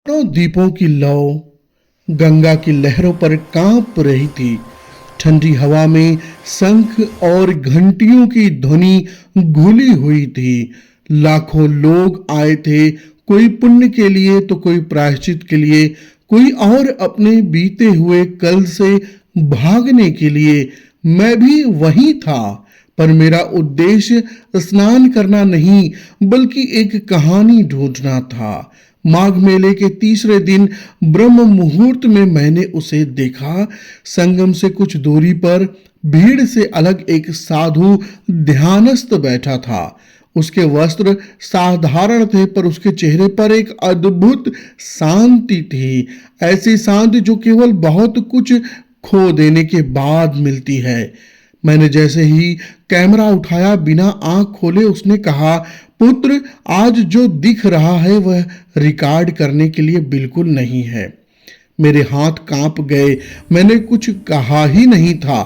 दीपों की लौ गंगा की लहरों पर कांप रही थी। ठंडी हवा में शंख और घंटियों की ध्वनि घुली हुई थी। लाखों लोग आए थे, कोई पुण्य के लिए तो कोई प्रायश्चित के लिए, कोई और अपने बीते हुए कल से भागने के लिए। मैं भी वही था, पर मेरा उद्देश्य स्नान करना नहीं बल्कि एक कहानी ढूंढना था। माघ मेले के तीसरे दिन ब्रह्म मुहूर्त में मैंने उसे देखा। संगम से कुछ दूरी पर भीड़ से अलग एक साधु ध्यानस्थ बैठा था। उसके वस्त्र साधारण थे, पर उसके चेहरे पर एक अद्भुत शांति थी। ऐसी शांति जो केवल बहुत कुछ खो देने के बाद मिलती है। मैंने जैसे ही कैमरा उठाया, बिना आंख खोले उसने कहा, पुत्र, आज जो दिख रहा है वह रिकॉर्ड करने के लिए बिल्कुल नहीं है। मेरे हाथ कांप गए। मैंने कुछ कहा ही नहीं था।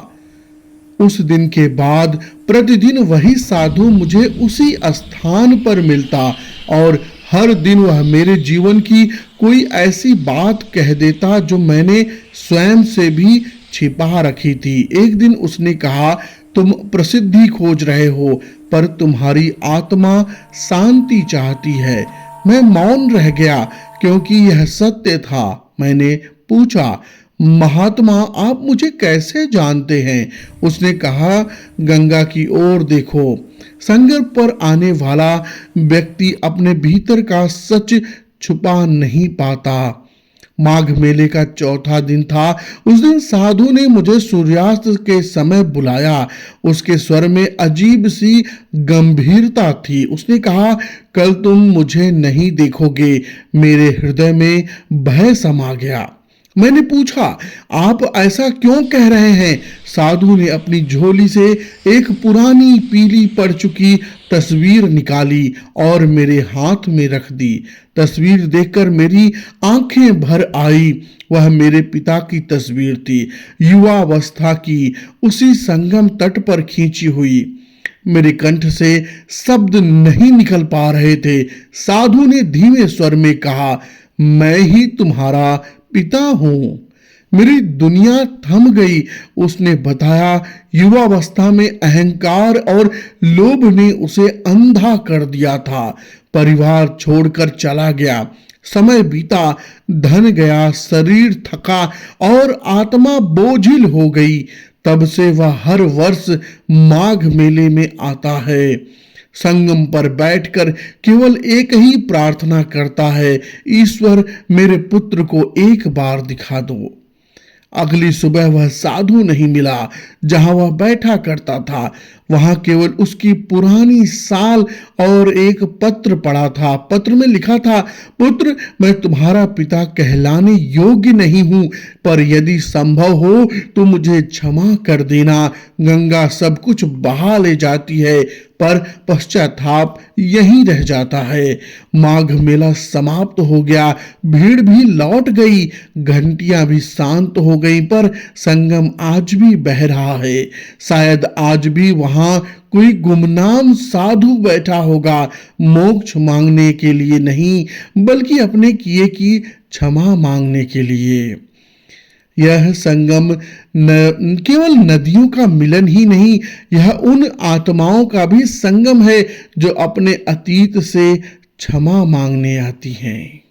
उस दिन के बाद प्रतिदिन वही साधु मुझे उसी स्थान पर मिलता और हर दिन वह मेरे जीवन की कोई ऐसी बात कह देता जो मैंने स्वयं से भी छिपा रखी थी। एक दिन उसने कहा, तुम प्रसिद्धि खोज रहे हो, पर तुम्हारी आत्मा शांति चाहती है। मैं मौन रह गया क्योंकि यह सत्य था। मैंने पूछा, महात्मा, आप मुझे कैसे जानते हैं? उसने कहा, गंगा की ओर देखो। संगम पर आने वाला व्यक्ति अपने भीतर का सच छुपा नहीं पाता। माघ मेले का चौथा दिन था। उस दिन साधु ने मुझे सूर्यास्त के समय बुलाया। उसके स्वर में अजीब सी गंभीरता थी। उसने कहा, कल तुम मुझे नहीं देखोगे। मेरे हृदय में भय समा गया। मैंने पूछा, आप ऐसा क्यों कह रहे हैं? साधु ने अपनी झोली से एक पुरानी पीली पड़ चुकी तस्वीर निकाली और मेरे हाथ में रख दी। तस्वीर देखकर मेरी आंखें भर आई। वह मेरे पिता की तस्वीर थी, युवावस्था की, उसी संगम तट पर खींची हुई। मेरे कंठ से शब्द नहीं निकल पा रहे थे। साधु ने धीमे स्वर में कहा, मैं ही तुम्हारा पिता हूं। मेरी दुनिया थम गई। उसने बताया, युवावस्था में अहंकार और लोभ ने उसे अंधा कर दिया था। परिवार छोड़कर चला गया। समय बीता, धन गया, शरीर थका और आत्मा बोझिल हो गई। तब से वह हर वर्ष माघ मेले में आता है। संगम पर बैठकर केवल एक ही प्रार्थना करता है, ईश्वर, मेरे पुत्र को एक बार दिखा दो। अगली सुबह वह साधु नहीं मिला। जहां वह बैठा करता था वहां केवल उसकी पुरानी साल और एक पत्र पड़ा था। पत्र में लिखा था, पुत्र, मैं तुम्हारा पिता कहलाने योग्य नहीं हूं, पर यदि संभव हो तो मुझे क्षमा कर देना। गंगा सब कुछ बहा ले जाती है, पर पश्चाताप यहीं रह जाता है। माघ मेला समाप्त हो गया। भीड़ भी लौट गई, घंटियां भी शांत हो गई, पर संगम आज भी बह रहा है। शायद आज भी वहां कोई गुमनाम साधु बैठा होगा, मोक्ष मांगने के लिए नहीं बल्कि अपने किए की क्षमा मांगने के लिए। यह संगम केवल नदियों का मिलन ही नहीं, यह उन आत्माओं का भी संगम है जो अपने अतीत से क्षमा मांगने आती हैं।